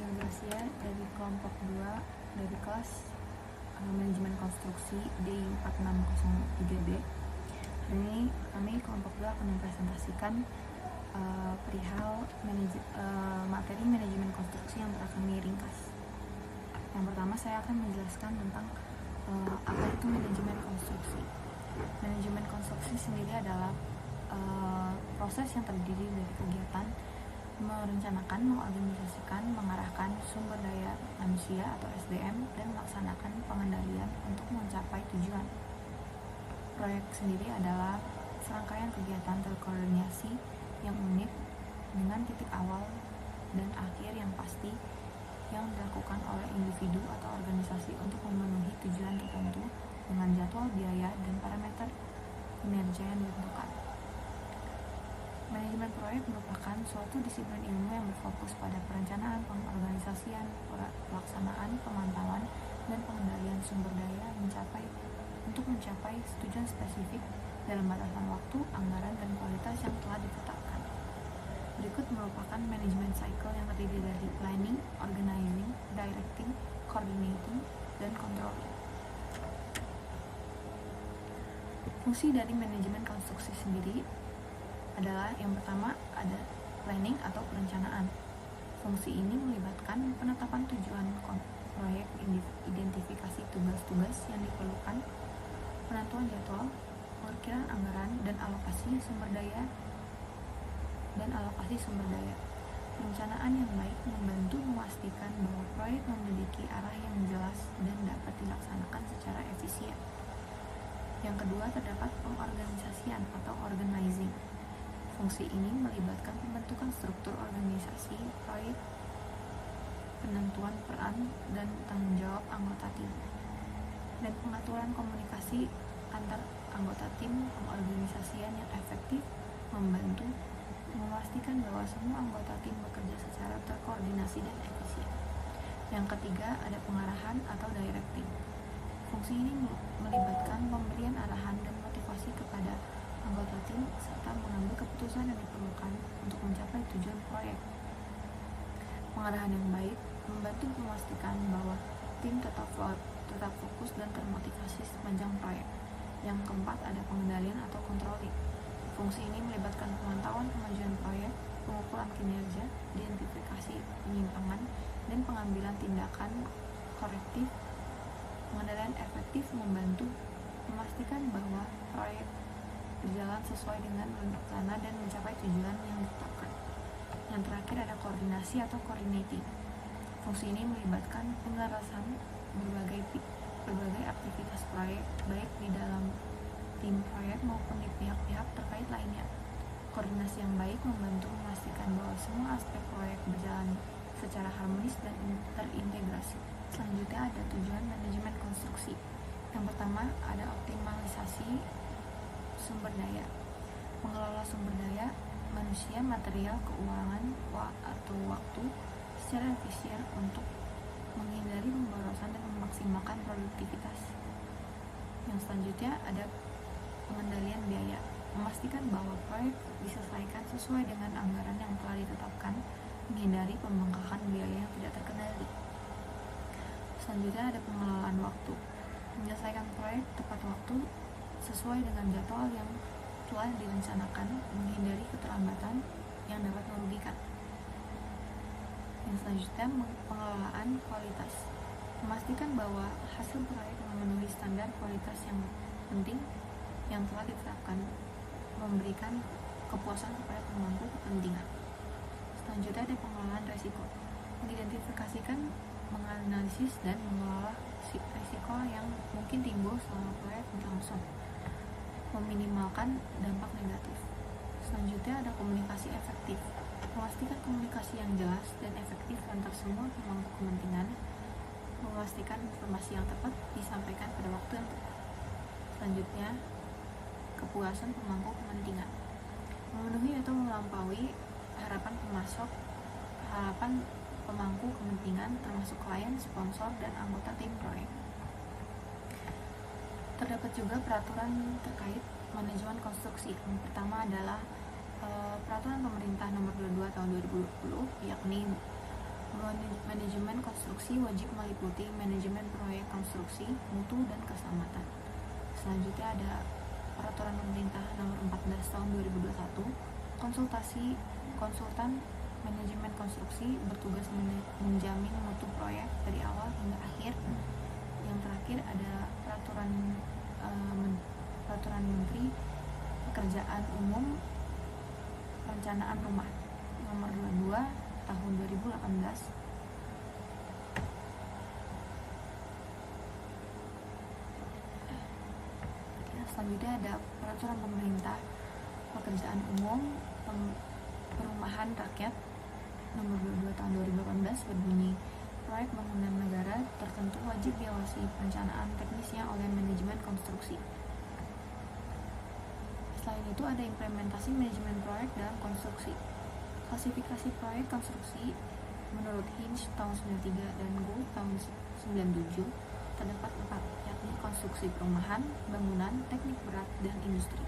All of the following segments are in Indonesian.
Saya Gracia dari kelompok 2 dari kelas Manajemen Konstruksi D4603B. Hari ini kami kelompok 2 akan mempresentasikan perihal materi manajemen konstruksi yang telah kami ringkas. Yang pertama, saya akan menjelaskan tentang apa itu manajemen konstruksi. Manajemen konstruksi sendiri adalah proses yang terdiri dari kegiatan merencanakan, mengorganisasikan, mengarahkan sumber daya manusia atau SDM, dan melaksanakan pengendalian untuk mencapai tujuan. Proyek sendiri adalah serangkaian kegiatan terkoordinasi yang unik dengan titik awal dan akhir yang pasti yang dilakukan oleh individu atau organisasi untuk memenuhi tujuan tertentu dengan jadwal, biaya, dan parameter kinerja yang ditentukan. Manajemen proyek merupakan suatu disiplin ilmu yang berfokus pada perencanaan, pengorganisasian, pelaksanaan, pemantauan, dan pengendalian sumber daya untuk mencapai tujuan spesifik dalam batasan waktu, anggaran, dan kualitas yang telah ditetapkan. Berikut merupakan manajemen cycle yang terdiri dari planning, organizing, directing, coordinating, dan controlling. Fungsi dari manajemen konstruksi sendiri adalah yang pertama ada planning atau perencanaan. Fungsi ini melibatkan penetapan tujuan proyek, identifikasi tugas-tugas yang diperlukan, penentuan jadwal, perkiraan anggaran, dan alokasi sumber daya. Perencanaan yang baik membantu memastikan bahwa proyek memiliki arah yang jelas dan dapat dilaksanakan secara efisien. Yang kedua, terdapat pengorganisasian atau organizing. Fungsi ini melibatkan pembentukan struktur organisasi proyek, penentuan peran dan tanggung jawab anggota tim, dan pengaturan komunikasi antar anggota tim. Pengorganisasian yang efektif membantu memastikan bahwa semua anggota tim bekerja secara terkoordinasi dan efisien. Yang ketiga, ada pengarahan atau directing. Fungsi ini melibatkan pemberian arahan dan motivasi kepada anggota tim serta mengambil keputusan yang diperlukan untuk mencapai tujuan proyek. Pengarahan yang baik membantu memastikan bahwa tim tetap fokus dan termotivasi sepanjang proyek. Yang keempat, ada pengendalian atau controlling. Fungsi ini melibatkan pemantauan kemajuan proyek, pengukuran kinerja, identifikasi penyimpangan, dan pengambilan tindakan korektif. Pengendalian efektif membantu memastikan bahwa proyek berjalan sesuai dengan rencana dan mencapai tujuan yang ditetapkan. Yang terakhir ada koordinasi atau coordinating. Fungsi ini melibatkan penyelesaian berbagai aktivitas proyek, baik di dalam tim proyek maupun di pihak-pihak terkait lainnya. Koordinasi yang baik membantu memastikan bahwa semua aspek proyek berjalan secara harmonis dan terintegrasi. Selanjutnya ada tujuan manajemen konstruksi. Yang pertama ada optimalisasi sumber daya. Mengelola sumber daya manusia, material, keuangan, atau waktu secara efisien untuk menghindari pemborosan dan memaksimalkan produktivitas. Yang selanjutnya ada pengendalian biaya. Memastikan bahwa proyek diselesaikan sesuai dengan anggaran yang telah ditetapkan, menghindari pembengkakan biaya yang tidak terkendali. Selanjutnya ada pengelolaan waktu. Menyelesaikan proyek tepat waktu sesuai dengan jadwal yang telah direncanakan, menghindari keterlambatan yang dapat merugikan. Yang selanjutnya, pengelolaan kualitas. Memastikan bahwa hasil proyek memenuhi standar kualitas yang penting yang telah ditetapkan, memberikan kepuasan kepada pemangku kepentingan. Selanjutnya ada pengelolaan risiko. Mengidentifikasikan, menganalisis, dan mengelola risiko yang mungkin timbul selama proyek berlangsung, meminimalkan dampak negatif. Selanjutnya ada komunikasi efektif. Memastikan komunikasi yang jelas dan efektif antar semua pemangku kepentingan, memastikan informasi yang tepat disampaikan pada waktu yang tepat. Selanjutnya, kepuasan pemangku kepentingan. Memenuhi atau melampaui harapan pemangku kepentingan termasuk klien, sponsor, dan anggota tim proyek. Terdapat juga peraturan terkait manajemen konstruksi. Yang pertama adalah Peraturan Pemerintah Nomor 22 Tahun 2020, yakni Manajemen konstruksi wajib meliputi manajemen proyek konstruksi, mutu, dan keselamatan. Selanjutnya ada Peraturan Pemerintah Nomor 14 Tahun 2021. Konsultan manajemen konstruksi bertugas menjamin mutu proyek dari awal hingga akhir. Yang terakhir ada Peraturan Menteri Pekerjaan Umum Perencanaan Rumah Nomor 22 Tahun 2018. Selanjutnya ada Peraturan Pemerintah Pekerjaan Umum Perumahan Rakyat Nomor 22 Tahun 2018 berbunyi, proyek bangunan negara tertentu wajib diawasi perencanaan teknisnya oleh manajemen konstruksi. Selain itu ada implementasi manajemen proyek dalam konstruksi. Klasifikasi proyek konstruksi menurut Hinch tahun 93 dan Gould tahun 97 terdapat 4, yakni konstruksi perumahan, bangunan, teknik berat, dan industri.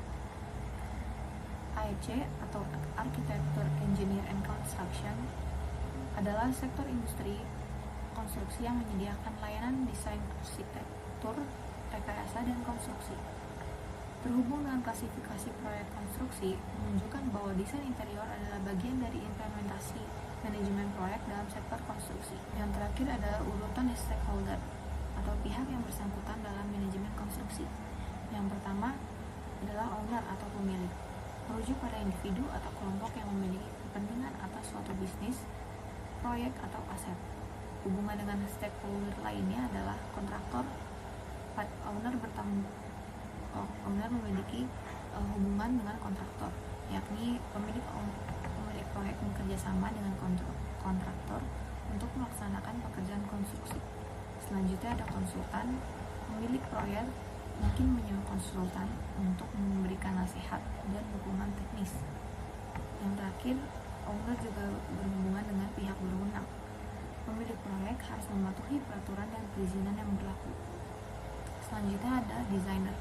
AEC atau Architecture, Engineer and Construction adalah sektor industri konstruksi yang menyediakan layanan desain arsitektur, rekayasa, dan konstruksi. Terhubung dengan klasifikasi proyek konstruksi menunjukkan bahwa desain interior adalah bagian dari implementasi manajemen proyek dalam sektor konstruksi. Yang terakhir adalah urutan stakeholder atau pihak yang bersangkutan dalam manajemen konstruksi. Yang pertama adalah owner atau pemilik, merujuk pada individu atau kelompok yang memiliki kepentingan atas suatu bisnis, proyek, atau aset. Hubungan dengan stakeholder lainnya adalah kontraktor. Owner memiliki hubungan dengan kontraktor, yakni pemilik proyek bekerja sama dengan kontraktor untuk melaksanakan pekerjaan konstruksi. Selanjutnya ada konsultan. Pemilik proyek mungkin menyewa konsultan untuk memberikan nasihat dan dukungan teknis. Yang terakhir, owner juga berhubungan dengan pihak berwenang. Pemilik proyek harus mematuhi peraturan dan perizinan yang berlaku. Selanjutnya ada desainer.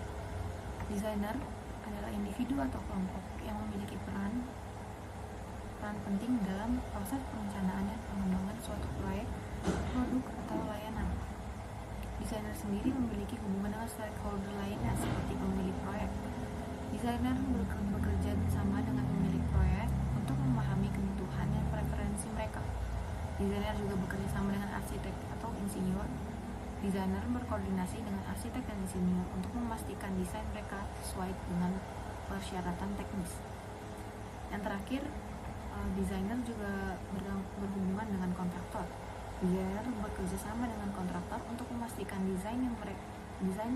Desainer adalah individu atau kelompok yang memiliki peran penting dalam proses perencanaan dan pengembangan suatu proyek, produk, atau layanan. Desainer sendiri memiliki hubungan dengan stakeholder lainnya seperti pemilik proyek. Desainer bekerja bersama dengan pemilik proyek untuk memahami kebutuhan dan preferensi mereka. Desainer juga bekerja sama dengan arsitek atau insinyur. Desainer berkoordinasi dengan arsitek dan insinyur untuk memastikan desain mereka sesuai dengan persyaratan teknis. Yang terakhir, desainer juga berhubungan dengan kontraktor. Desainer bekerja sama dengan kontraktor untuk memastikan desain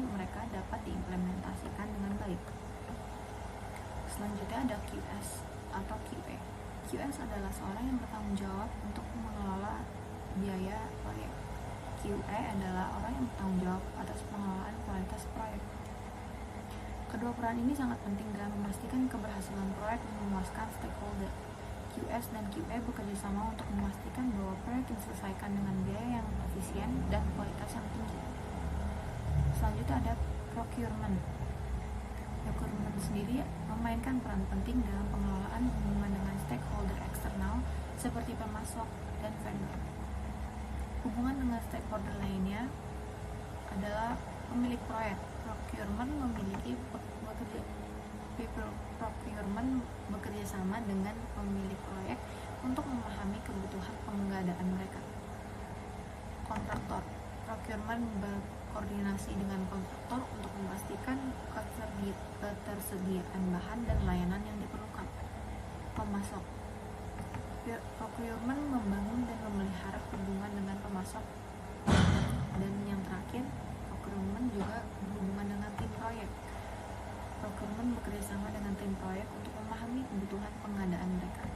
mereka dapat diimplementasikan dengan baik. Selanjutnya ada QS atau QA. QS adalah seorang yang bertanggung jawab untuk mengelola biaya proyek. QA adalah orang yang bertanggung jawab atas pengelolaan kualitas proyek. Kedua peran ini sangat penting dalam memastikan keberhasilan proyek dan memuaskan stakeholder. QS dan QA bekerja sama untuk memastikan bahwa proyek diselesaikan dengan biaya yang efisien dan kualitas yang tinggi. Selanjutnya ada procurement. Procurement sendiri memainkan peran penting dalam pengelolaan hubungan dengan stakeholder eksternal seperti pemasok dan vendor. Hubungan dengan stakeholder lainnya adalah pemilik proyek. Procurement bekerja sama dengan pemilik proyek untuk memahami kebutuhan pengadaan mereka. Kontraktor. Procurement berkoordinasi dengan kontraktor untuk memastikan ketersediaan bahan dan layanan yang diperlukan. Pemasok. Procurement membangun dan memelihara hubungan dengan pemasok. Dan yang terakhir, procurement juga berhubungan dengan tim proyek. Procurement bekerja sama dengan tim proyek untuk memahami kebutuhan pengadaan mereka.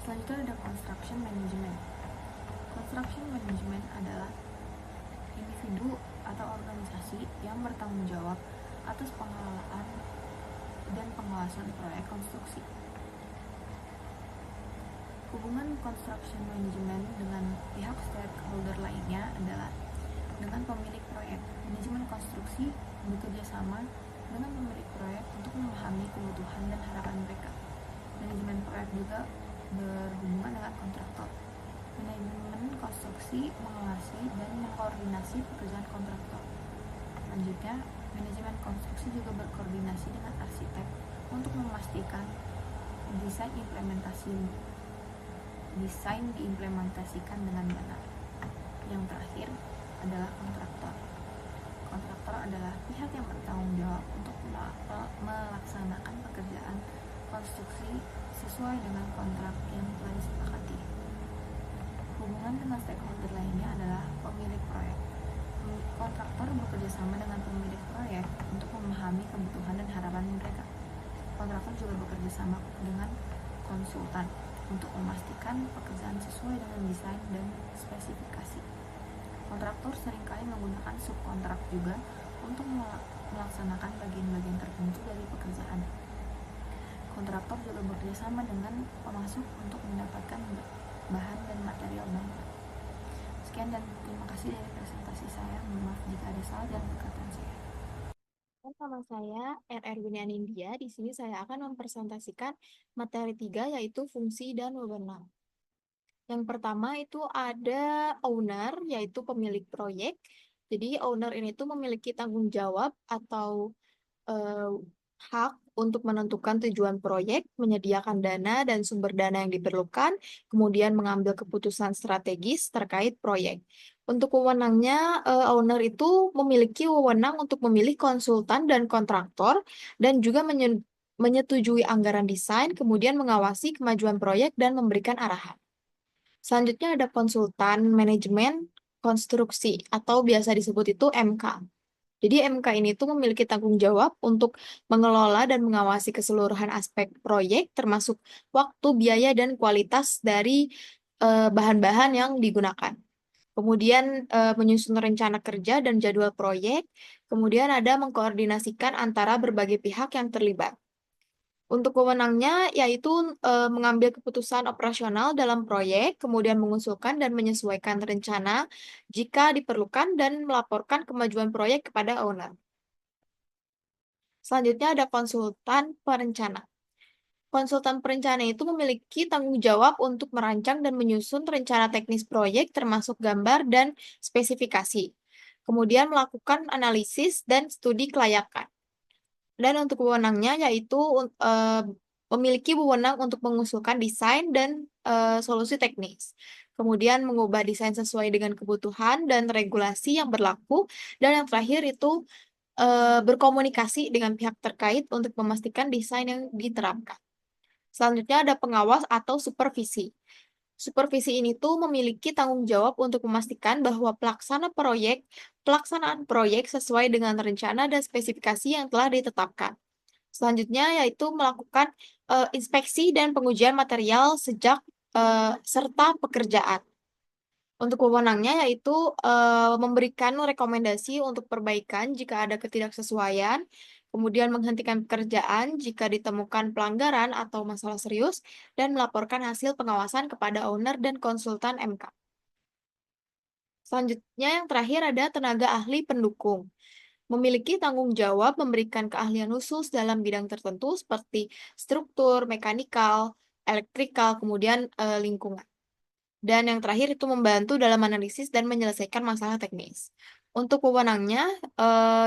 Selanjutnya ada construction management. Construction management adalah individu atau organisasi yang bertanggung jawab atas pengelolaan dan pengawasan proyek konstruksi. Hubungan construction management dengan pihak stakeholder lainnya adalah dengan pemilik proyek. Manajemen konstruksi bekerja sama dengan pemilik proyek untuk memahami kebutuhan dan harapan mereka. Manajemen proyek juga berhubungan dengan kontraktor. Manajemen mengevaluasi, mengawasi, dan mengkoordinasi pekerjaan kontraktor. Selanjutnya, manajemen konstruksi juga berkoordinasi dengan arsitek untuk memastikan desain diimplementasikan dengan benar. Yang terakhir adalah kontraktor. Kontraktor adalah pihak yang bertanggung jawab untuk melaksanakan pekerjaan konstruksi sesuai dengan kontrak yang telah disepakati. Hubungan dengan stakeholder lainnya adalah pemilik proyek. Kontraktor bekerjasama dengan pemilik proyek untuk memahami kebutuhan dan harapan mereka. Kontraktor juga bekerjasama dengan konsultan untuk memastikan pekerjaan sesuai dengan desain dan spesifikasi. Kontraktor seringkali menggunakan subkontrak juga untuk melaksanakan bagian-bagian tertentu dari pekerjaan. Kontraktor juga bekerjasama dengan pemasok untuk mendapatkan bahan dan material bangunan. Sekian dan terima kasih dari presentasi saya. Maaf jika ada salah dan perkataan saya. Nama saya RR Winianindya. Di sini saya akan mempresentasikan materi 3 yaitu fungsi dan wewenang. Yang pertama itu ada owner, yaitu pemilik proyek. Jadi owner ini tuh memiliki tanggung jawab atau eh, hak untuk menentukan tujuan proyek, menyediakan dana dan sumber dana yang diperlukan, kemudian mengambil keputusan strategis terkait proyek. Untuk wewenangnya, owner itu memiliki wewenang untuk memilih konsultan dan kontraktor, dan juga menyetujui anggaran desain, kemudian mengawasi kemajuan proyek dan memberikan arahan. Selanjutnya ada konsultan manajemen konstruksi atau biasa disebut itu MK. Jadi MK ini tuh memiliki tanggung jawab untuk mengelola dan mengawasi keseluruhan aspek proyek termasuk waktu, biaya, dan kualitas dari bahan-bahan yang digunakan. Kemudian menyusun rencana kerja dan jadwal proyek. Kemudian ada mengkoordinasikan antara berbagai pihak yang terlibat. Untuk wewenangnya yaitu mengambil keputusan operasional dalam proyek, kemudian mengusulkan dan menyesuaikan rencana jika diperlukan dan melaporkan kemajuan proyek kepada owner. Selanjutnya ada konsultan perencana. Konsultan perencana itu memiliki tanggung jawab untuk merancang dan menyusun rencana teknis proyek termasuk gambar dan spesifikasi. Kemudian melakukan analisis dan studi kelayakan. Dan untuk wewenangnya yaitu memiliki wewenang untuk mengusulkan desain dan solusi teknis. Kemudian mengubah desain sesuai dengan kebutuhan dan regulasi yang berlaku. Dan yang terakhir itu berkomunikasi dengan pihak terkait untuk memastikan desain yang diterapkan. Selanjutnya ada pengawas atau supervisi. Supervisi ini tuh memiliki tanggung jawab untuk memastikan bahwa pelaksanaan proyek sesuai dengan rencana dan spesifikasi yang telah ditetapkan. Selanjutnya yaitu melakukan inspeksi dan pengujian material serta pekerjaan. Untuk wewenangnya yaitu memberikan rekomendasi untuk perbaikan jika ada ketidaksesuaian, kemudian menghentikan pekerjaan jika ditemukan pelanggaran atau masalah serius, dan melaporkan hasil pengawasan kepada owner dan konsultan MK. Selanjutnya yang terakhir ada tenaga ahli pendukung. Memiliki tanggung jawab memberikan keahlian khusus dalam bidang tertentu seperti struktur, mekanikal, elektrikal, kemudian lingkungan. Dan yang terakhir itu membantu dalam analisis dan menyelesaikan masalah teknis. Untuk wewenangnya,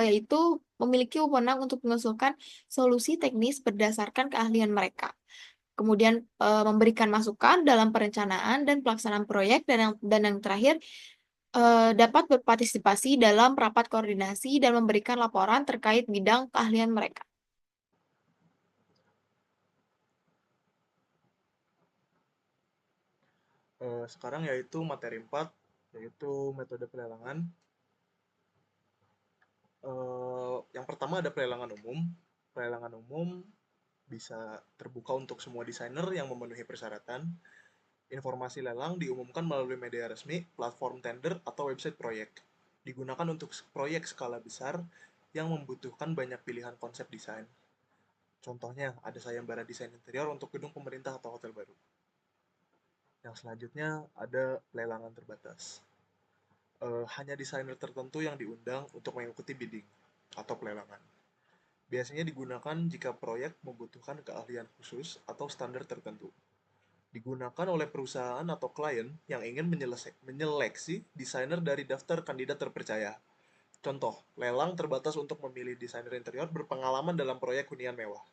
yaitu memiliki wewenang untuk mengusulkan solusi teknis berdasarkan keahlian mereka. Kemudian memberikan masukan dalam perencanaan dan pelaksanaan proyek, dan yang terakhir dapat berpartisipasi dalam rapat koordinasi dan memberikan laporan terkait bidang keahlian mereka. Sekarang yaitu materi 4, yaitu metode pelelangan. Yang pertama ada pelelangan umum. Pelelangan umum bisa terbuka untuk semua desainer yang memenuhi persyaratan. Informasi lelang diumumkan melalui media resmi, platform tender, atau website proyek. Digunakan untuk proyek skala besar yang membutuhkan banyak pilihan konsep desain. Contohnya, ada sayembara desain interior untuk gedung pemerintah atau hotel baru. Yang selanjutnya ada pelelangan terbatas. Hanya desainer tertentu yang diundang untuk mengikuti bidding atau pelelangan. Biasanya digunakan jika proyek membutuhkan keahlian khusus atau standar tertentu. Digunakan oleh perusahaan atau klien yang ingin menyeleksi desainer dari daftar kandidat terpercaya. Contoh, lelang terbatas untuk memilih desainer interior berpengalaman dalam proyek hunian mewah.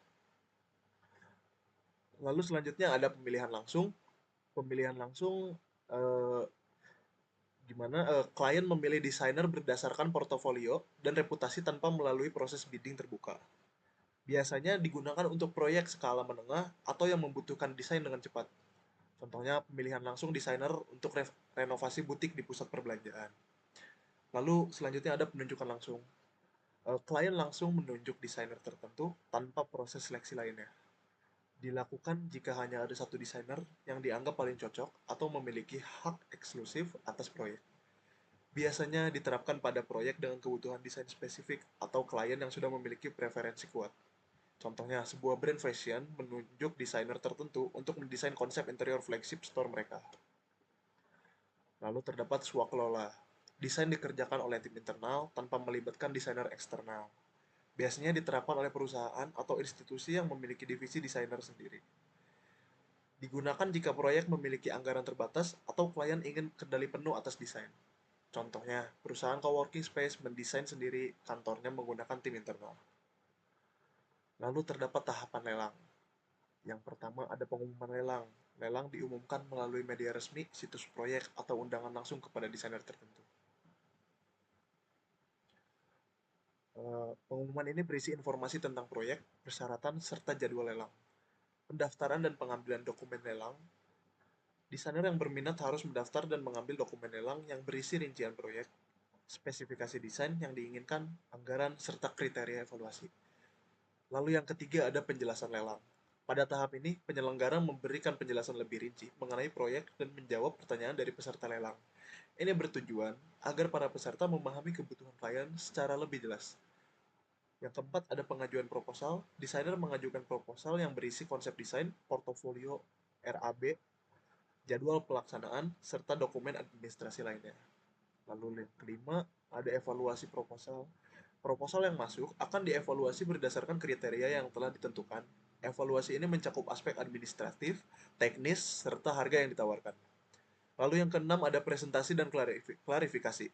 Lalu selanjutnya ada pemilihan langsung. Pemilihan langsung eh, klien memilih desainer berdasarkan portofolio dan reputasi tanpa melalui proses bidding terbuka. Biasanya digunakan untuk proyek skala menengah atau yang membutuhkan desain dengan cepat. Contohnya pemilihan langsung desainer untuk renovasi butik di pusat perbelanjaan. Lalu selanjutnya ada penunjukan langsung. Klien langsung menunjuk desainer tertentu tanpa proses seleksi lainnya. Dilakukan jika hanya ada satu desainer yang dianggap paling cocok atau memiliki hak eksklusif atas proyek. Biasanya diterapkan pada proyek dengan kebutuhan desain spesifik atau klien yang sudah memiliki preferensi kuat. Contohnya, sebuah brand fashion menunjuk desainer tertentu untuk mendesain konsep interior flagship store mereka. Lalu terdapat swakelola. Desain dikerjakan oleh tim internal tanpa melibatkan desainer eksternal. Biasanya diterapkan oleh perusahaan atau institusi yang memiliki divisi desainer sendiri. Digunakan jika proyek memiliki anggaran terbatas atau klien ingin kendali penuh atas desain. Contohnya, perusahaan coworking space mendesain sendiri kantornya menggunakan tim internal. Lalu terdapat tahapan lelang. Yang pertama ada pengumuman lelang. Lelang diumumkan melalui media resmi, situs proyek, atau undangan langsung kepada desainer tertentu. Pengumuman ini berisi informasi tentang proyek, persyaratan, serta jadwal lelang. Pendaftaran dan pengambilan dokumen lelang. Desainer yang berminat harus mendaftar dan mengambil dokumen lelang yang berisi rincian proyek, spesifikasi desain yang diinginkan, anggaran, serta kriteria evaluasi. Lalu yang ketiga ada penjelasan lelang. Pada tahap ini, penyelenggara memberikan penjelasan lebih rinci mengenai proyek dan menjawab pertanyaan dari peserta lelang. Ini bertujuan agar para peserta memahami kebutuhan klien secara lebih jelas. Yang keempat ada pengajuan proposal. Desainer mengajukan proposal yang berisi konsep desain, portofolio, RAB, jadwal pelaksanaan, serta dokumen administrasi lainnya. Lalu yang kelima ada evaluasi proposal. Proposal yang masuk akan dievaluasi berdasarkan kriteria yang telah ditentukan. Evaluasi ini mencakup aspek administratif, teknis, serta harga yang ditawarkan. Lalu yang keenam ada presentasi dan klarifikasi.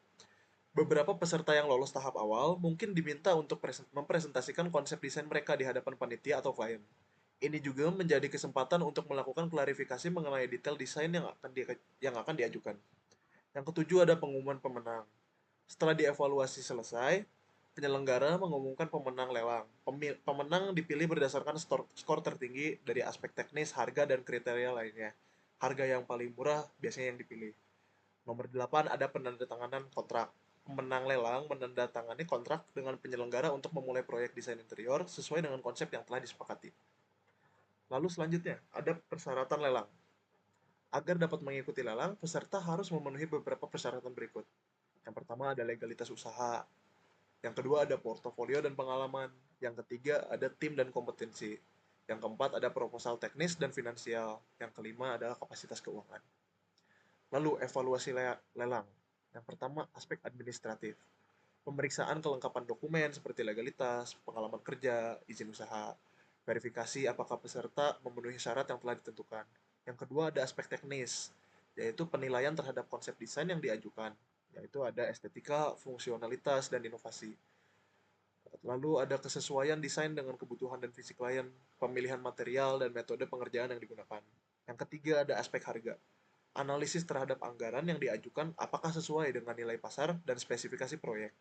Beberapa peserta yang lolos tahap awal mungkin diminta untuk mempresentasikan konsep desain mereka di hadapan panitia atau klien. Ini juga menjadi kesempatan untuk melakukan klarifikasi mengenai detail desain yang akan diajukan. Yang ketujuh ada pengumuman pemenang. Setelah dievaluasi selesai, penyelenggara mengumumkan pemenang lelang. Pemenang dipilih berdasarkan skor tertinggi dari aspek teknis, harga, dan kriteria lainnya. Harga yang paling murah biasanya yang dipilih. Nomor 8 ada penandatanganan kontrak. Pemenang lelang menandatangani kontrak dengan penyelenggara untuk memulai proyek desain interior sesuai dengan konsep yang telah disepakati. Lalu selanjutnya, ada persyaratan lelang. Agar dapat mengikuti lelang, peserta harus memenuhi beberapa persyaratan berikut. Yang pertama ada legalitas usaha. Yang kedua ada portofolio dan pengalaman. Yang ketiga ada tim dan kompetensi. Yang keempat ada proposal teknis dan finansial. Yang kelima adalah kapasitas keuangan. Lalu evaluasi lelang. Yang pertama aspek administratif. Pemeriksaan kelengkapan dokumen seperti legalitas, pengalaman kerja, izin usaha. Verifikasi apakah peserta memenuhi syarat yang telah ditentukan. Yang kedua ada aspek teknis, yaitu penilaian terhadap konsep desain yang diajukan, yaitu ada estetika, fungsionalitas, dan inovasi. Lalu ada kesesuaian desain dengan kebutuhan dan visi klien, pemilihan material, dan metode pengerjaan yang digunakan. Yang ketiga ada aspek harga. Analisis terhadap anggaran yang diajukan apakah sesuai dengan nilai pasar dan spesifikasi proyek.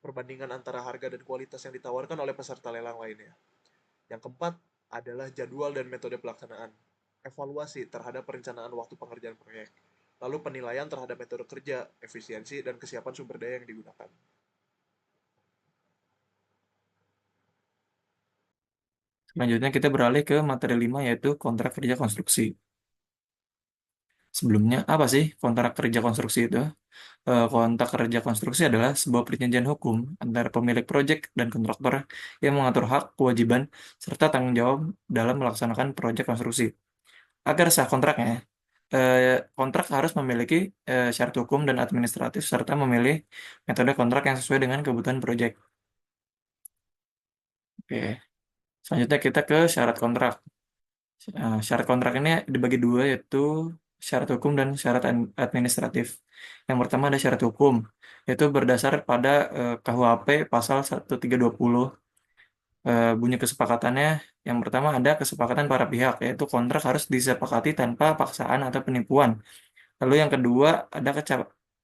Perbandingan antara harga dan kualitas yang ditawarkan oleh peserta lelang lainnya. Yang keempat adalah jadwal dan metode pelaksanaan. Evaluasi terhadap perencanaan waktu pengerjaan proyek. Lalu penilaian terhadap metode kerja, efisiensi, dan kesiapan sumber daya yang digunakan. Selanjutnya kita beralih ke materi 5 yaitu kontrak kerja konstruksi. Sebelumnya, apa sih kontrak kerja konstruksi itu? Kontrak kerja konstruksi adalah sebuah perjanjian hukum antara pemilik proyek dan kontraktor yang mengatur hak, kewajiban, serta tanggung jawab dalam melaksanakan proyek konstruksi. Agar sah kontraknya, kontrak harus memiliki syarat hukum dan administratif serta memilih metode kontrak yang sesuai dengan kebutuhan proyek. Oke. Selanjutnya kita ke syarat kontrak. Syarat kontrak ini dibagi dua, yaitu syarat hukum dan syarat administratif. Yang pertama ada syarat hukum, yaitu berdasar pada KUHP pasal 1320. Bunyi kesepakatannya, yang pertama ada kesepakatan para pihak, yaitu kontrak harus disepakati tanpa paksaan atau penipuan. Lalu yang kedua ada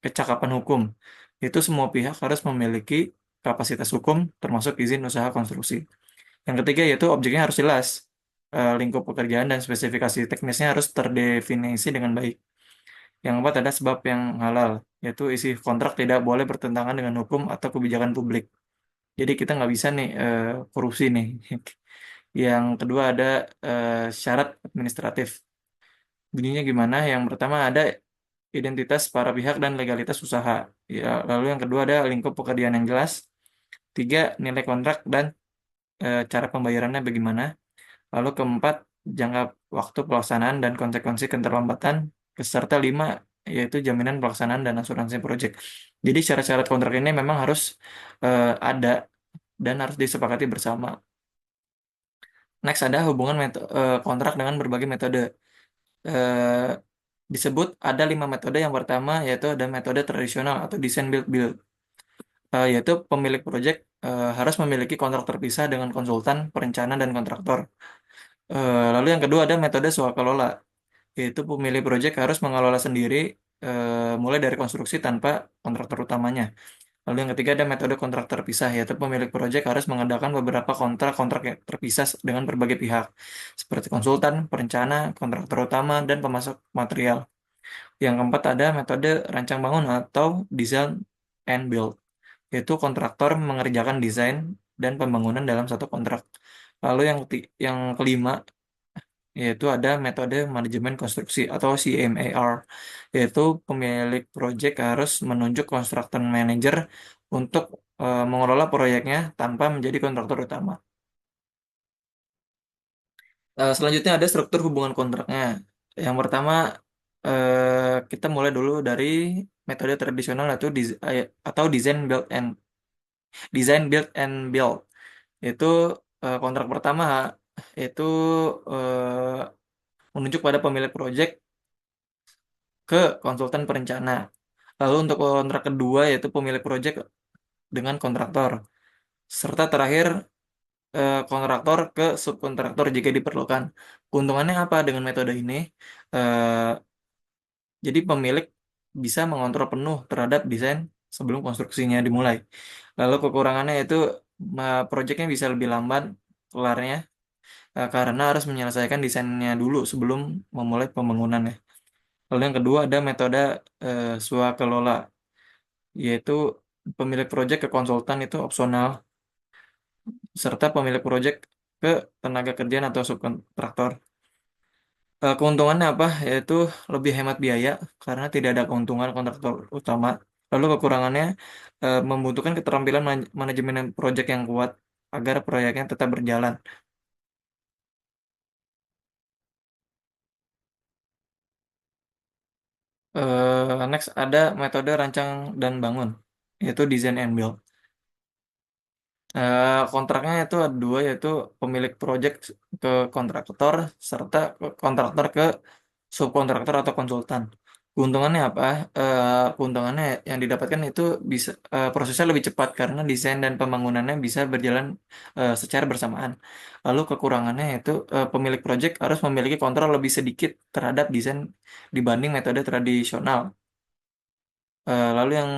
kecakapan hukum, yaitu semua pihak harus memiliki kapasitas hukum termasuk izin usaha konstruksi. Yang ketiga yaitu objeknya harus jelas, lingkup pekerjaan dan spesifikasi teknisnya harus terdefinisi dengan baik. Yang keempat ada sebab yang halal, yaitu isi kontrak tidak boleh bertentangan dengan hukum atau kebijakan publik. Jadi kita nggak bisa nih korupsi nih. Yang kedua ada syarat administratif. Bunyinya gimana? Yang pertama ada identitas para pihak dan legalitas usaha. Ya, lalu yang kedua ada lingkup pekerjaan yang jelas. Tiga, nilai kontrak dan cara pembayarannya bagaimana. Lalu keempat, jangka waktu pelaksanaan dan konsekuensi keterlambatan. Serta lima, yaitu jaminan pelaksanaan dan asuransi proyek. Jadi syarat-syarat kontrak ini memang harus ada dan harus disepakati bersama. Next ada hubungan kontrak dengan berbagai metode. Eh, Disebut ada 5 metode. Yang pertama yaitu ada metode tradisional atau design build build. Yaitu pemilik proyek harus memiliki kontrak terpisah dengan konsultan, perencana, dan kontraktor. Lalu yang kedua ada metode swakelola, yaitu pemilik proyek harus mengelola sendiri mulai dari konstruksi tanpa kontraktor utamanya. Lalu yang ketiga ada metode kontrak terpisah, yaitu pemilik proyek harus mengadakan beberapa kontrak-kontrak yang terpisah dengan berbagai pihak, seperti konsultan, perencana, kontraktor utama, dan pemasok material. Yang keempat ada metode rancang bangun atau design and build, yaitu kontraktor mengerjakan desain dan pembangunan dalam satu kontrak. Lalu yang kelima yaitu ada metode manajemen konstruksi atau CMAR, yaitu pemilik proyek harus menunjuk construction manager untuk mengelola proyeknya tanpa menjadi kontraktor utama. Selanjutnya ada struktur hubungan kontraknya. Yang pertama kita mulai dulu dari metode tradisional atau design build and build. Itu kontrak pertama itu menunjuk pada pemilik proyek ke konsultan perencana. Lalu untuk kontrak kedua yaitu pemilik proyek dengan kontraktor. Serta terakhir kontraktor ke subkontraktor jika diperlukan. Keuntungannya apa dengan metode ini? Eh, jadi pemilik bisa mengontrol penuh terhadap desain sebelum konstruksinya dimulai. Lalu kekurangannya itu proyeknya bisa lebih lambat kelarnya karena harus menyelesaikan desainnya dulu sebelum memulai pembangunannya. Lalu yang kedua ada metode swakelola, yaitu pemilik proyek ke konsultan itu opsional, serta pemilik proyek ke tenaga kerjaan atau subkontraktor. Keuntungannya apa? Yaitu lebih hemat biaya karena tidak ada keuntungan kontraktor utama. Lalu kekurangannya membutuhkan keterampilan manajemen proyek yang kuat agar proyeknya tetap berjalan. Next ada metode rancang dan bangun, yaitu design and build. Kontraknya itu ada dua, yaitu pemilik proyek ke kontraktor serta kontraktor ke subkontraktor atau konsultan. Keuntungannya apa? Keuntungannya yang didapatkan itu bisa prosesnya lebih cepat karena desain dan pembangunannya bisa berjalan secara bersamaan. Lalu kekurangannya itu pemilik proyek harus memiliki kontrol lebih sedikit terhadap desain dibanding metode tradisional. Lalu yang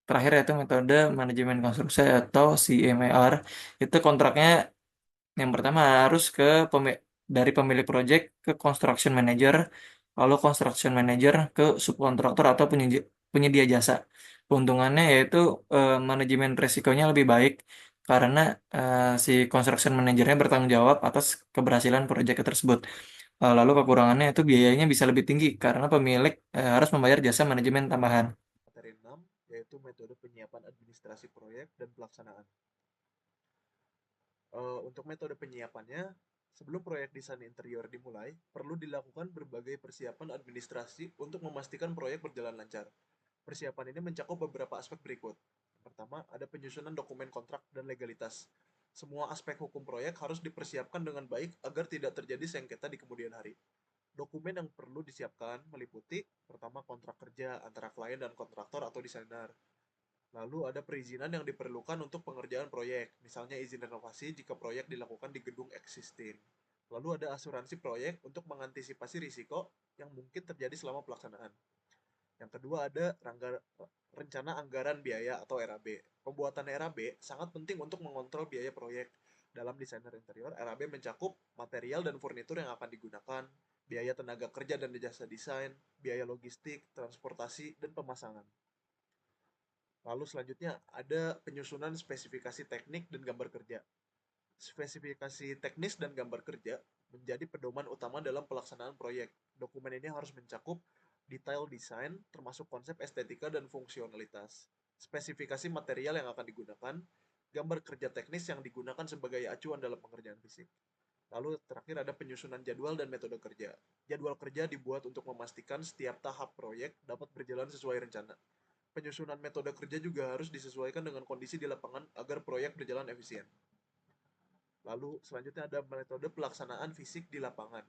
terakhir yaitu metode manajemen konstruksi atau CMAR. Itu kontraknya yang pertama harus dari pemilik proyek ke construction manager, lalu construction manager ke subkontraktor atau penyedia jasa. Keuntungannya yaitu manajemen risikonya lebih baik karena si construction manajernya bertanggung jawab atas keberhasilan proyek tersebut. Lalu kekurangannya itu biayanya bisa lebih tinggi karena pemilik harus membayar jasa manajemen tambahan. Materi 6 yaitu metode penyiapan administrasi proyek dan pelaksanaan. Untuk metode penyiapannya, sebelum proyek desain interior dimulai, perlu dilakukan berbagai persiapan administrasi untuk memastikan proyek berjalan lancar. Persiapan ini mencakup beberapa aspek berikut. Pertama, ada penyusunan dokumen kontrak dan legalitas. Semua aspek hukum proyek harus dipersiapkan dengan baik agar tidak terjadi sengketa di kemudian hari. Dokumen yang perlu disiapkan meliputi pertama kontrak kerja antara klien dan kontraktor atau desainer. Lalu ada perizinan yang diperlukan untuk pengerjaan proyek, misalnya izin renovasi jika proyek dilakukan di gedung existing. Lalu ada asuransi proyek untuk mengantisipasi risiko yang mungkin terjadi selama pelaksanaan. Yang kedua ada rencana anggaran biaya atau RAB. Pembuatan RAB sangat penting untuk mengontrol biaya proyek. Dalam desainer interior, RAB mencakup material dan furnitur yang akan digunakan, biaya tenaga kerja dan jasa desain, biaya logistik, transportasi, dan pemasangan. Lalu selanjutnya ada penyusunan spesifikasi teknik dan gambar kerja. Spesifikasi teknis dan gambar kerja menjadi pedoman utama dalam pelaksanaan proyek. Dokumen ini harus mencakup detail desain, termasuk konsep estetika dan fungsionalitas, spesifikasi material yang akan digunakan, gambar kerja teknis yang digunakan sebagai acuan dalam pengerjaan fisik. Lalu terakhir ada penyusunan jadwal dan metode kerja. Jadwal kerja dibuat untuk memastikan setiap tahap proyek dapat berjalan sesuai rencana. Penyusunan metode kerja juga harus disesuaikan dengan kondisi di lapangan agar proyek berjalan efisien. Lalu selanjutnya ada metode pelaksanaan fisik di lapangan.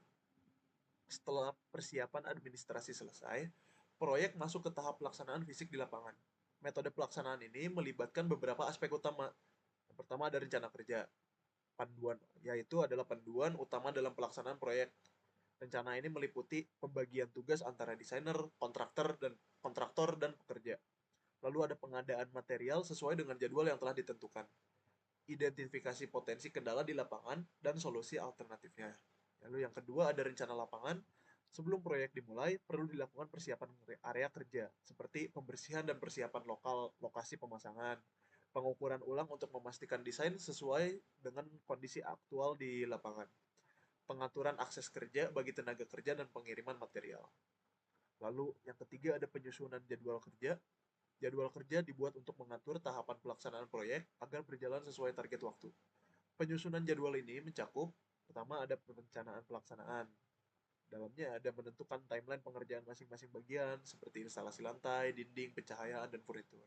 Setelah persiapan administrasi selesai, proyek masuk ke tahap pelaksanaan fisik di lapangan. Metode pelaksanaan ini melibatkan beberapa aspek utama. Yang pertama ada rencana kerja, yaitu adalah panduan utama dalam pelaksanaan proyek. Rencana ini meliputi pembagian tugas antara desainer, kontraktor dan pekerja. Lalu ada pengadaan material sesuai dengan jadwal yang telah ditentukan. Identifikasi potensi kendala di lapangan dan solusi alternatifnya. Lalu yang kedua ada rencana lapangan. Sebelum proyek dimulai, perlu dilakukan persiapan area kerja, seperti pembersihan dan persiapan lokasi pemasangan, pengukuran ulang untuk memastikan desain sesuai dengan kondisi aktual di lapangan, pengaturan akses kerja bagi tenaga kerja dan pengiriman material. Lalu yang ketiga ada penyusunan jadwal kerja. Jadwal kerja dibuat untuk mengatur tahapan pelaksanaan proyek agar berjalan sesuai target waktu. Penyusunan jadwal ini mencakup, pertama ada perencanaan pelaksanaan. Dalamnya ada menentukan timeline pengerjaan masing-masing bagian, seperti instalasi lantai, dinding, pencahayaan, dan furnitur.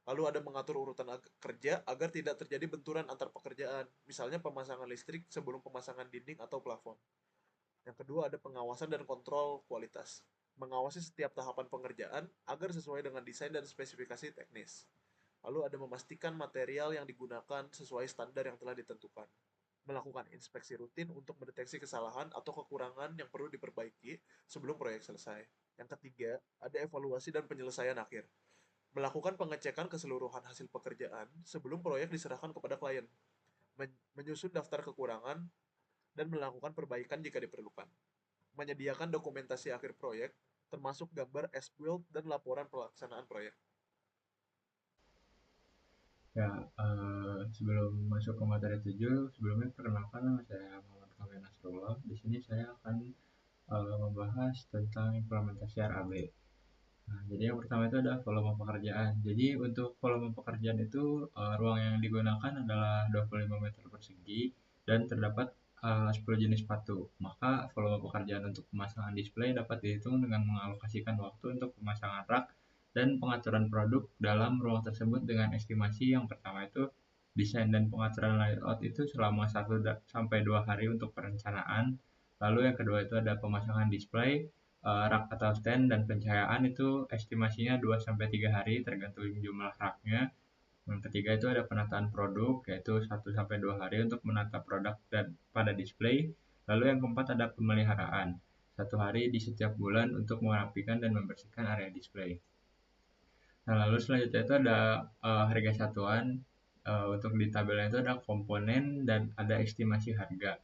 Lalu ada mengatur urutan kerja agar tidak terjadi benturan antar pekerjaan, misalnya pemasangan listrik sebelum pemasangan dinding atau plafon. Yang kedua ada pengawasan dan kontrol kualitas. Mengawasi setiap tahapan pengerjaan agar sesuai dengan desain dan spesifikasi teknis. Lalu ada memastikan material yang digunakan sesuai standar yang telah ditentukan. Melakukan inspeksi rutin untuk mendeteksi kesalahan atau kekurangan yang perlu diperbaiki sebelum proyek selesai. Yang ketiga, ada evaluasi dan penyelesaian akhir. Melakukan pengecekan keseluruhan hasil pekerjaan sebelum proyek diserahkan kepada klien. Menyusun daftar kekurangan dan melakukan perbaikan jika diperlukan. Menyediakan dokumentasi akhir proyek, termasuk gambar as-built dan laporan pelaksanaan proyek. Ya, sebelum masuk ke materi 7, sebelumnya perkenalkan nama saya Muhammad Kamil Nasrullah. Di sini saya akan membahas tentang implementasi RAB. Nah, jadi yang pertama itu ada volume pekerjaan. Jadi untuk volume pekerjaan itu ruang yang digunakan adalah 25 meter persegi dan terdapat 10 jenis sepatu. Maka volume pekerjaan untuk pemasangan display dapat dihitung dengan mengalokasikan waktu untuk pemasangan rak dan pengaturan produk dalam ruang tersebut dengan estimasi yang pertama itu desain dan pengaturan layout itu selama 1 sampai 2 hari untuk perencanaan. Lalu yang kedua itu ada pemasangan display, rak atau stand dan pencahayaan itu estimasinya 2 sampai 3 hari tergantung jumlah raknya. Yang ketiga itu ada penataan produk yaitu 1 sampai 2 hari untuk menata produk dan pada display. Lalu yang keempat ada pemeliharaan. 1 hari di setiap bulan untuk merapikan dan membersihkan area display. Nah, lalu selanjutnya itu ada harga satuan. Untuk di tabelnya itu ada komponen dan ada estimasi harga.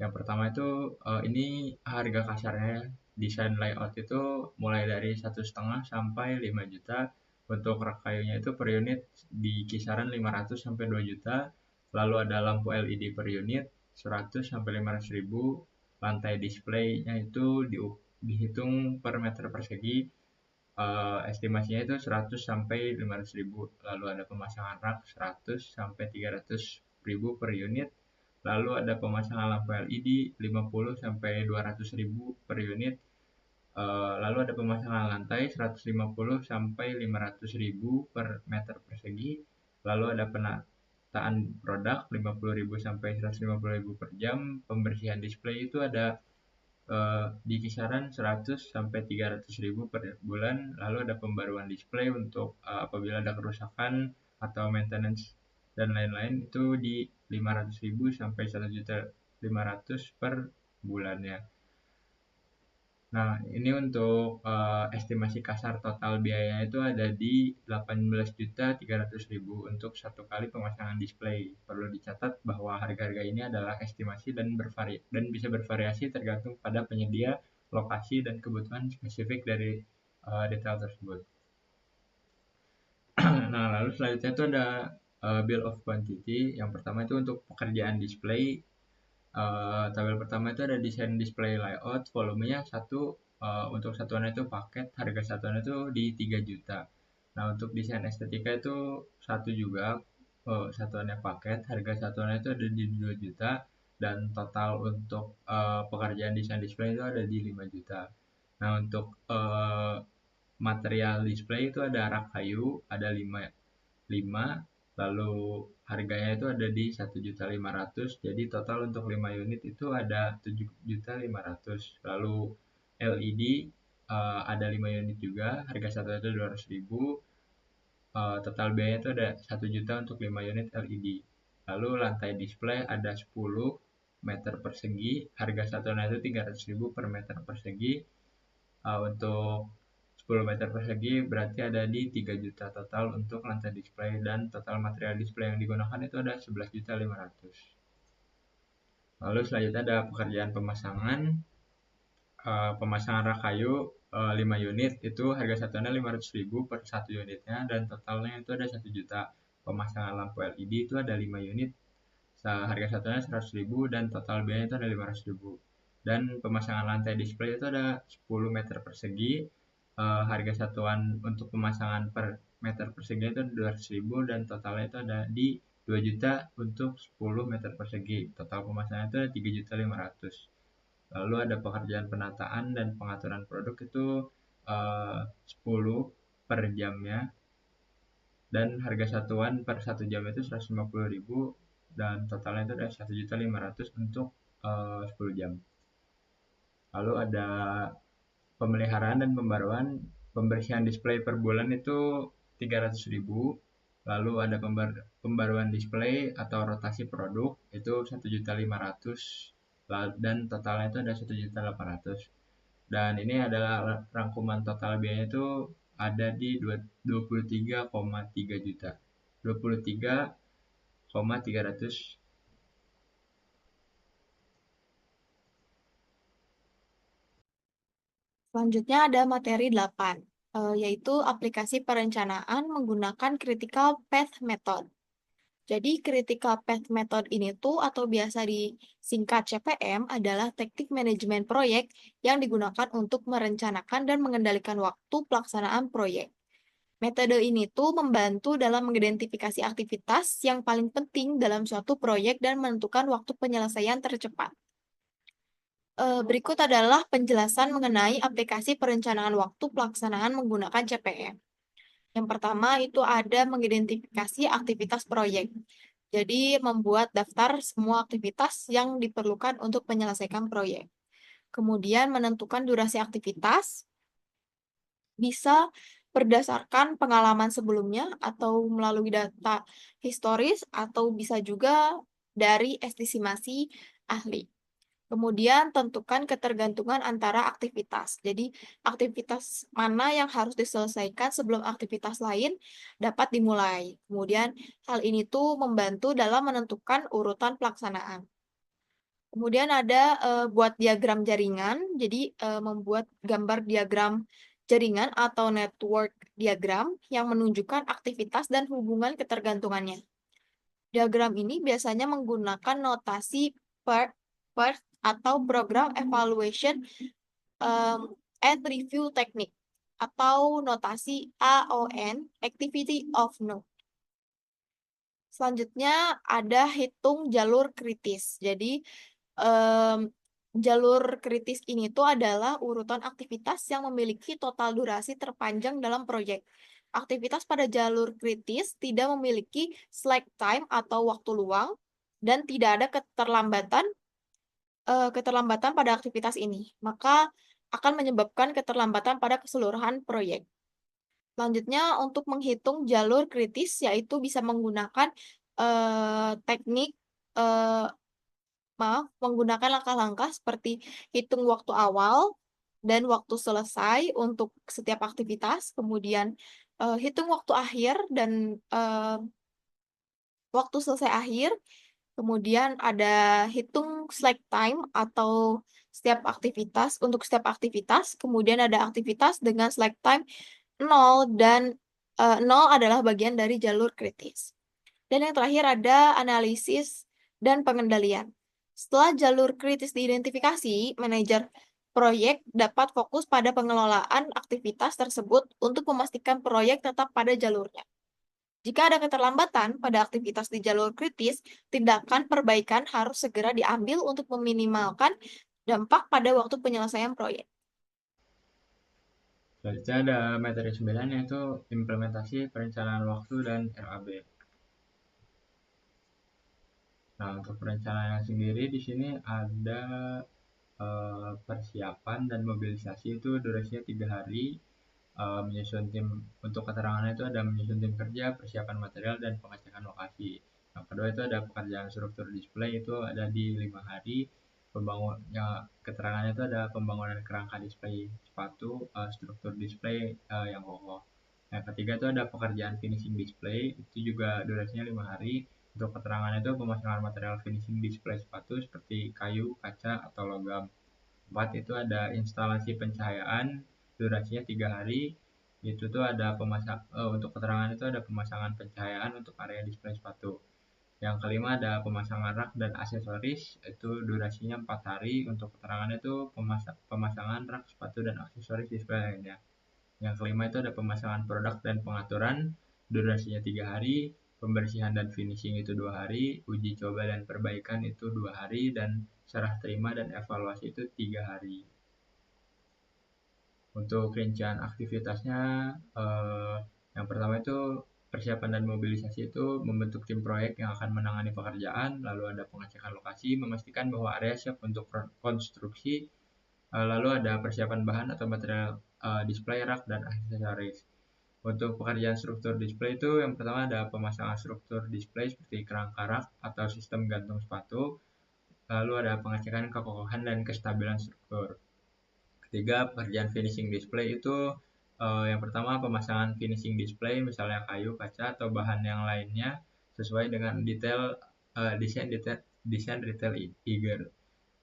Yang pertama itu ini harga kasarnya. Desain layout itu mulai dari 1,5 sampai 5 juta. Untuk rak kayunya itu per unit di kisaran 500 sampai 2 juta. Lalu ada lampu LED per unit 100 sampai 500 ribu. Lantai displaynya itu dihitung per meter persegi. Estimasinya itu 100 sampai 500 ribu. Lalu ada pemasangan rak 100 sampai 300 ribu per unit. Lalu ada pemasangan lampu LED 50 sampai 200 ribu per unit. Lalu ada pemasangan lantai 150 sampai 500 ribu per meter persegi. Lalu ada penciptaan produk 50.000 sampai 150.000 per jam. Pembersihan display itu ada di kisaran 100 sampai 300.000 per bulan. Lalu ada pembaruan display untuk apabila ada kerusakan atau maintenance dan lain-lain, itu di 500.000 sampai 1.500.000 per bulannya. Nah, ini untuk estimasi kasar total biayanya itu ada di 18.300.000 untuk satu kali pemasangan display. Perlu dicatat bahwa harga-harga ini adalah estimasi dan bisa bervariasi tergantung pada penyedia, lokasi, dan kebutuhan spesifik dari detail tersebut. Nah, lalu selanjutnya itu ada bill of quantity. Yang pertama itu untuk pekerjaan display. Tabel pertama itu ada desain display layout, volumenya 1, untuk satuannya itu paket, harga satuannya itu di 3 juta. Nah, untuk desain estetika itu 1 juga, satuannya paket, harga satuannya itu ada di 2 juta, dan total untuk pekerjaan desain display itu ada di 5 juta. Nah, untuk material display itu ada rak kayu, ada 5, lalu harganya itu ada di 1.500.000. Jadi total untuk 5 unit itu ada 7.500.000. Lalu LED ada 5 unit juga, harga satu itu 200.000. Total biaya itu ada 1 juta untuk 5 unit LED. Lalu lantai display ada 10 meter persegi, harga satunya itu 300.000 per meter persegi. Untuk 10 meter persegi berarti ada di 3 juta total untuk lantai display, dan total material display yang digunakan itu ada 11.500.000. Lalu selanjutnya ada pekerjaan pemasangan. Pemasangan rak kayu 5 unit itu harga satuannya 500.000 per 1 unitnya, dan totalnya itu ada 1 juta. Pemasangan lampu LED itu ada 5 unit, harga satuannya 100.000 dan total biaya itu ada 500.000. Dan pemasangan lantai display itu ada 10 meter persegi, harga satuan untuk pemasangan per meter persegi itu 200.000 dan totalnya itu ada di 2 juta untuk 10 meter persegi. Total pemasangan itu ada 3.500.000. Lalu ada pekerjaan penataan dan pengaturan produk itu 10 per jamnya, dan harga satuan per 1 jam itu 150.000 dan totalnya itu ada 1.500.000 untuk 10 jam. Lalu ada pemeliharaan dan pembaruan. Pembersihan display per bulan itu 300.000. Lalu ada pembaruan display atau rotasi produk itu 1.500.000 dan totalnya itu ada 1.800.000. Dan ini adalah rangkuman total biayanya itu ada di 23,3 juta. 23,300. Selanjutnya ada materi 8, yaitu aplikasi perencanaan menggunakan Critical Path Method. Jadi Critical Path Method ini tuh atau biasa disingkat CPM adalah teknik manajemen proyek yang digunakan untuk merencanakan dan mengendalikan waktu pelaksanaan proyek. Metode ini tuh membantu dalam mengidentifikasi aktivitas yang paling penting dalam suatu proyek dan menentukan waktu penyelesaian tercepat. Berikut adalah penjelasan mengenai aplikasi perencanaan waktu pelaksanaan menggunakan CPM. Yang pertama itu ada mengidentifikasi aktivitas proyek. Jadi membuat daftar semua aktivitas yang diperlukan untuk menyelesaikan proyek. Kemudian menentukan durasi aktivitas, bisa berdasarkan pengalaman sebelumnya atau melalui data historis atau bisa juga dari estimasi ahli. Kemudian tentukan ketergantungan antara aktivitas. Jadi aktivitas mana yang harus diselesaikan sebelum aktivitas lain dapat dimulai. Kemudian hal ini tuh membantu dalam menentukan urutan pelaksanaan. Kemudian ada buat diagram jaringan. Jadi membuat gambar diagram jaringan atau network diagram yang menunjukkan aktivitas dan hubungan ketergantungannya. Diagram ini biasanya menggunakan notasi PERT atau Program Evaluation and Review Technique atau notasi AON, Activity of Note. Selanjutnya ada hitung jalur kritis. Jadi jalur kritis ini tuh adalah urutan aktivitas yang memiliki total durasi terpanjang dalam proyek. Aktivitas pada jalur kritis tidak memiliki slack time atau waktu luang dan tidak ada keterlambatan pada aktivitas ini, maka akan menyebabkan keterlambatan pada keseluruhan proyek. Selanjutnya, untuk menghitung jalur kritis, yaitu bisa menggunakan teknik menggunakan langkah-langkah seperti hitung waktu awal dan waktu selesai untuk setiap aktivitas, kemudian hitung waktu akhir dan waktu selesai akhir, kemudian ada hitung slack time atau untuk setiap aktivitas, kemudian ada aktivitas dengan slack time 0 dan 0 adalah bagian dari jalur kritis. Dan yang terakhir ada analisis dan pengendalian. Setelah jalur kritis diidentifikasi, manajer proyek dapat fokus pada pengelolaan aktivitas tersebut untuk memastikan proyek tetap pada jalurnya. Jika ada keterlambatan pada aktivitas di jalur kritis, tindakan perbaikan harus segera diambil untuk meminimalkan dampak pada waktu penyelesaian proyek. Selanjutnya ada materi 9 yaitu implementasi perencanaan waktu dan RAB. Nah, untuk perencanaan sendiri di sini ada persiapan dan mobilisasi itu durasinya 3 hari. Menyusun tim untuk keterangannya itu ada menyusun tim kerja, persiapan material, dan pengecekan lokasi. Yang kedua itu ada pekerjaan struktur display itu ada di 5 hari. Keterangannya itu ada pembangunan kerangka display sepatu, struktur display yang kokoh. Yang ketiga itu ada pekerjaan finishing display, itu juga durasinya 5 hari. Untuk keterangannya itu pemasangan material finishing display sepatu seperti kayu, kaca, atau logam. 4 itu ada instalasi pencahayaan, durasinya 3 hari. Itu tuh ada untuk keterangan itu ada pemasangan pencahayaan untuk area display sepatu. Yang kelima ada pemasangan rak dan aksesoris, itu durasinya 4 hari. Untuk keterangannya itu pemasangan rak sepatu dan aksesoris display lainnya. Yang kelima itu ada pemasangan produk dan pengaturan, durasinya 3 hari. Pembersihan dan finishing itu 2 hari, uji coba dan perbaikan itu 2 hari, dan serah terima dan evaluasi itu 3 hari. Untuk rincian aktivitasnya, yang pertama itu persiapan dan mobilisasi itu membentuk tim proyek yang akan menangani pekerjaan, lalu ada pengecekan lokasi, memastikan bahwa area siap untuk konstruksi, lalu ada persiapan bahan atau material display rak dan aksesoris. Untuk pekerjaan struktur display itu yang pertama ada pemasangan struktur display seperti kerangka rak atau sistem gantung sepatu, lalu ada pengecekan kekokohan dan kestabilan struktur. Ketiga, pekerjaan finishing display itu yang pertama pemasangan finishing display misalnya kayu, kaca, atau bahan yang lainnya sesuai dengan desain retail eager.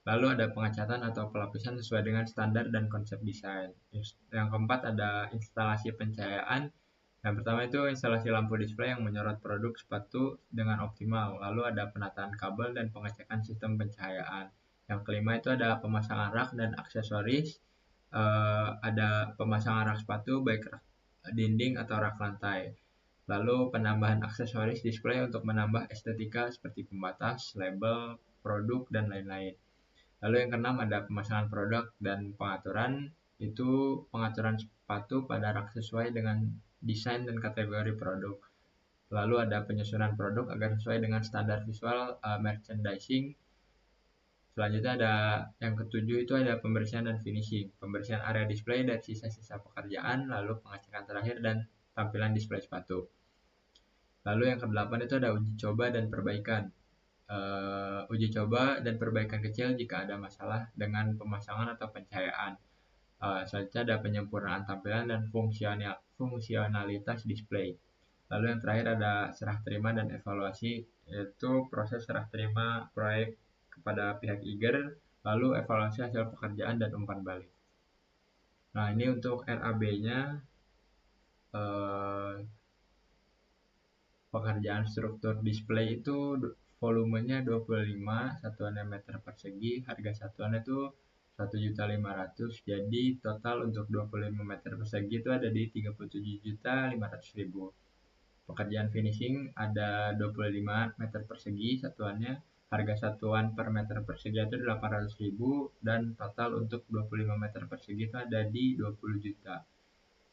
Lalu ada pengecatan atau pelapisan sesuai dengan standar dan konsep desain. Yang keempat ada instalasi pencahayaan. Yang pertama itu instalasi lampu display yang menyorot produk sepatu dengan optimal. Lalu ada penataan kabel dan pengecekan sistem pencahayaan. Yang kelima itu ada pemasangan rak dan aksesoris. Ada pemasangan rak sepatu baik rak dinding atau rak lantai. Lalu penambahan aksesoris display untuk menambah estetika seperti pembatas, label, produk, dan lain-lain. Lalu yang keenam ada pemasangan produk dan pengaturan, itu pengaturan sepatu pada rak sesuai dengan desain dan kategori produk. Lalu ada penyusunan produk agar sesuai dengan standar visual merchandising. Selanjutnya ada yang ketujuh itu ada pembersihan dan finishing. Pembersihan area display dan sisa-sisa pekerjaan, lalu pengecekan terakhir dan tampilan display sepatu. Lalu yang kedelapan itu ada uji coba dan perbaikan. Uji coba dan perbaikan kecil jika ada masalah dengan pemasangan atau pencahayaan. Selanjutnya ada penyempurnaan tampilan dan fungsionalitas display. Lalu yang terakhir ada serah terima dan evaluasi, yaitu proses serah terima proyek kepada pihak eager, lalu evaluasi hasil pekerjaan dan umpan balik. Nah, ini untuk RAB-nya. Pekerjaan struktur display itu volumenya 25, satuannya meter persegi, harga satuannya itu 1.500.000, jadi total untuk 25 meter persegi itu ada di 37.500.000. Pekerjaan finishing ada 25 meter persegi satuannya, harga satuan per meter persegi itu 800.000, dan total untuk 25 meter persegi itu ada di 20 juta.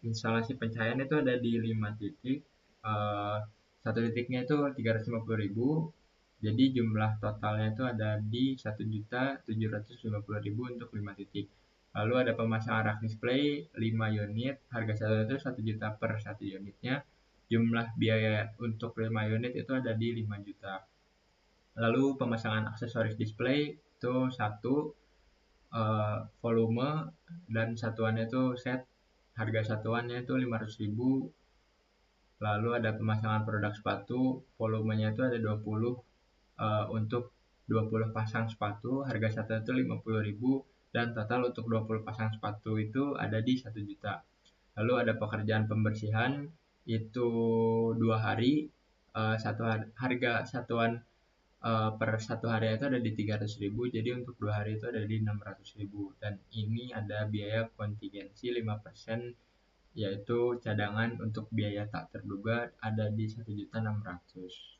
instalasi pencahayaan itu ada di 5 titik. Satu titiknya itu 350.000. Jadi jumlah totalnya itu ada di 1.750.000 untuk 5 titik. Lalu ada pemasangan rak display 5 unit, harga satu itu 1 juta per 1 unitnya. Jumlah biaya untuk 5 unit itu ada di 5 juta. Lalu pemasangan aksesoris display itu satu, volume dan satuannya itu set, harga satuannya itu 500.000. Lalu ada pemasangan produk sepatu, volumenya itu ada 20, untuk 20 pasang sepatu, harga satu itu 50.000, dan total untuk 20 pasang sepatu itu ada di 1 juta. Lalu ada pekerjaan pembersihan itu 2 hari, harga satuan per satu hari itu ada di 300.000, jadi untuk 2 hari itu ada di 600.000. Dan ini ada biaya kontingensi 5%, yaitu cadangan untuk biaya tak terduga ada di 1.600.000.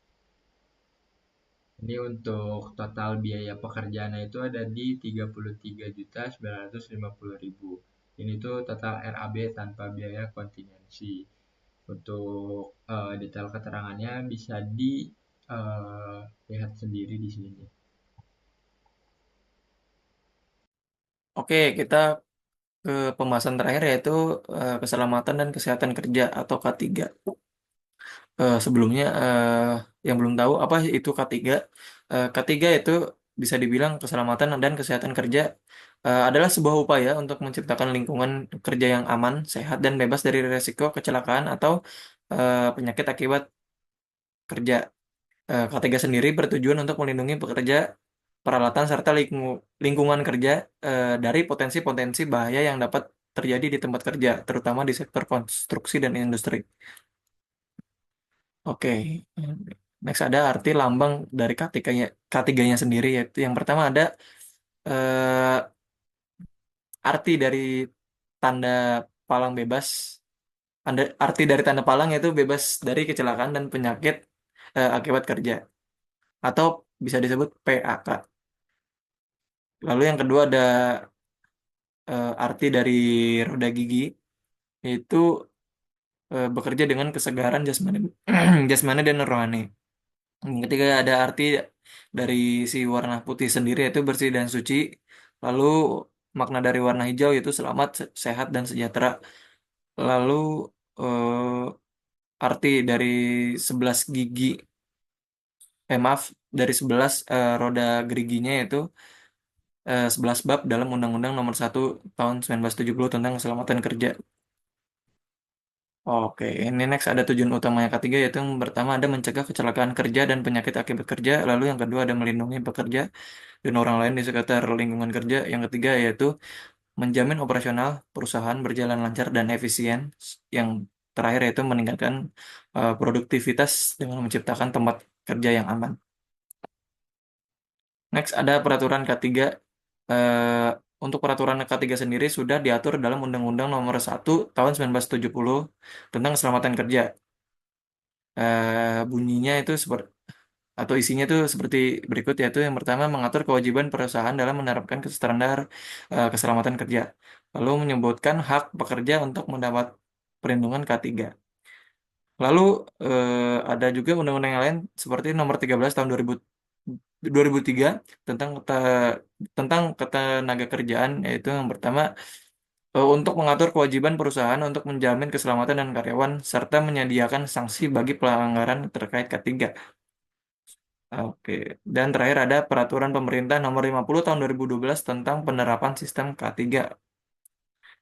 Ini untuk total biaya pekerjaannya itu ada di 33.950.000. Ini tuh total RAB tanpa biaya kontingensi. Untuk detail keterangannya bisa dilihat sendiri di sini. Oke, kita ke pembahasan terakhir yaitu keselamatan dan kesehatan kerja atau K3. Sebelumnya yang belum tahu apa itu K3. K3 itu bisa dibilang keselamatan dan kesehatan kerja adalah sebuah upaya untuk menciptakan lingkungan kerja yang aman, sehat, dan bebas dari risiko kecelakaan atau penyakit akibat kerja. K3 sendiri bertujuan untuk melindungi pekerja, peralatan, serta lingkungan kerja dari potensi-potensi bahaya yang dapat terjadi di tempat kerja, terutama di sektor konstruksi dan industri. Oke, next ada arti lambang dari K3-nya sendiri, yaitu yang pertama ada eh, arti dari tanda palang bebas. Arti dari tanda palang yaitu bebas dari kecelakaan dan penyakit akibat kerja, atau bisa disebut PAK. Lalu yang kedua ada arti dari roda gigi, yaitu bekerja dengan kesegaran jasmani, jasmani dan rohani. Yang ketiga ada arti dari si warna putih sendiri, yaitu bersih dan suci. Lalu makna dari warna hijau yaitu selamat, sehat, dan sejahtera. Lalu arti dari 11 gigi, maaf, dari 11 roda geriginya yaitu 11 bab dalam Undang-Undang Nomor 1 Tahun 1970 tentang keselamatan kerja. Oke, ini next ada tujuan utamanya K3, yaitu yang pertama ada mencegah kecelakaan kerja dan penyakit akibat kerja. Lalu yang kedua ada melindungi pekerja dan orang lain di sekitar lingkungan kerja. Yang ketiga yaitu menjamin operasional perusahaan berjalan lancar dan efisien. Yang terakhir yaitu meningkatkan produktivitas dengan menciptakan tempat kerja yang aman. Next ada peraturan K3. Eh, untuk peraturan K3 sendiri sudah diatur dalam Undang-Undang Nomor 1 Tahun 1970 tentang keselamatan kerja. Bunyinya itu seperti atau isinya itu seperti berikut, yaitu yang pertama mengatur kewajiban perusahaan dalam menerapkan standar keselamatan kerja, lalu menyebutkan hak pekerja untuk mendapat perlindungan K3. Lalu ada juga undang-undang yang lain seperti Nomor 13 Tahun 2003 tentang ketenagakerjaan, yaitu yang pertama untuk mengatur kewajiban perusahaan untuk menjamin keselamatan dan karyawan serta menyediakan sanksi bagi pelanggaran terkait K3. Oke, dan terakhir ada Peraturan Pemerintah Nomor 50 Tahun 2012 tentang penerapan sistem K3,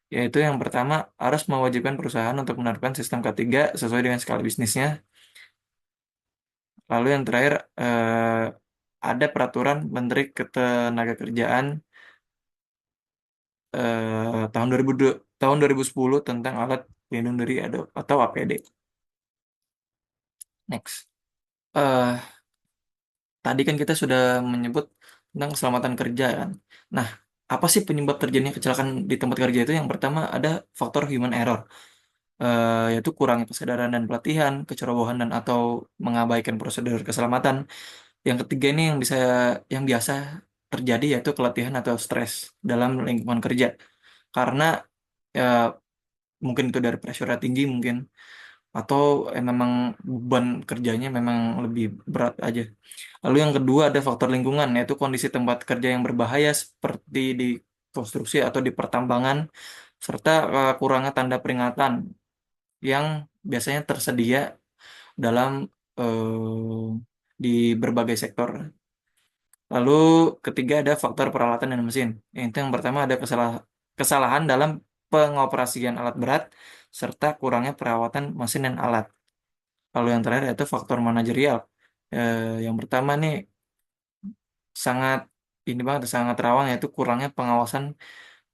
yaitu yang pertama harus mewajibkan perusahaan untuk menerapkan sistem K3 sesuai dengan skala bisnisnya. Lalu yang terakhir ada Peraturan Menteri Ketenagakerjaan tahun 2010 tentang alat pelindung diri atau APD. Next. Tadi kan kita sudah menyebut tentang keselamatan kerja kan. Nah, apa sih penyebab terjadinya kecelakaan di tempat kerja itu? Yang pertama ada faktor human error, yaitu kurangnya kesadaran dan pelatihan, kecerobohan dan atau mengabaikan prosedur keselamatan. Yang ketiga ini yang biasa terjadi yaitu keletihan atau stres dalam lingkungan kerja. Karena ya, mungkin itu dari pressure tinggi mungkin, atau memang beban kerjanya memang lebih berat aja. Lalu yang kedua ada faktor lingkungan, yaitu kondisi tempat kerja yang berbahaya seperti di konstruksi atau di pertambangan, serta kurangnya tanda peringatan yang biasanya tersedia dalam di berbagai sektor. Lalu ketiga ada faktor peralatan dan mesin. Itu yang pertama ada kesalahan dalam pengoperasian alat berat serta kurangnya perawatan mesin dan alat. Lalu yang terakhir itu faktor manajerial. Yang pertama nih sangat ini banget sangat rawan, yaitu kurangnya pengawasan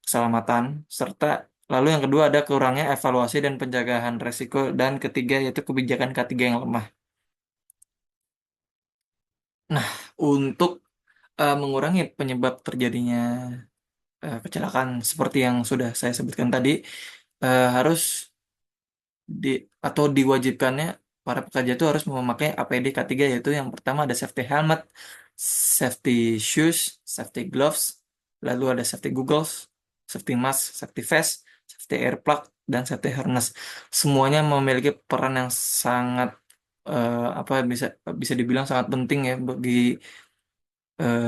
keselamatan serta lalu yang kedua ada kurangnya evaluasi dan penjagaan resiko, dan ketiga yaitu kebijakan K3 yang lemah. Nah, untuk mengurangi penyebab terjadinya kecelakaan seperti yang sudah saya sebutkan tadi, harus atau diwajibkannya para pekerja itu harus memakai APD K3, yaitu yang pertama ada safety helmet, safety shoes, safety gloves, lalu ada safety goggles, safety mask, safety vest, safety air plug, dan safety harness. Semuanya memiliki peran yang sangat apa bisa bisa dibilang sangat penting ya bagi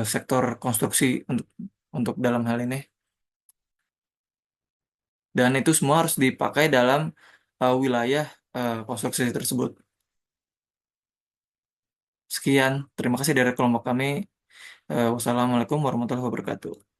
sektor konstruksi untuk dalam hal ini. Dan itu semua harus dipakai dalam wilayah konstruksi tersebut. Sekian, terima kasih dari kelompok kami. Wassalamualaikum warahmatullahi wabarakatuh.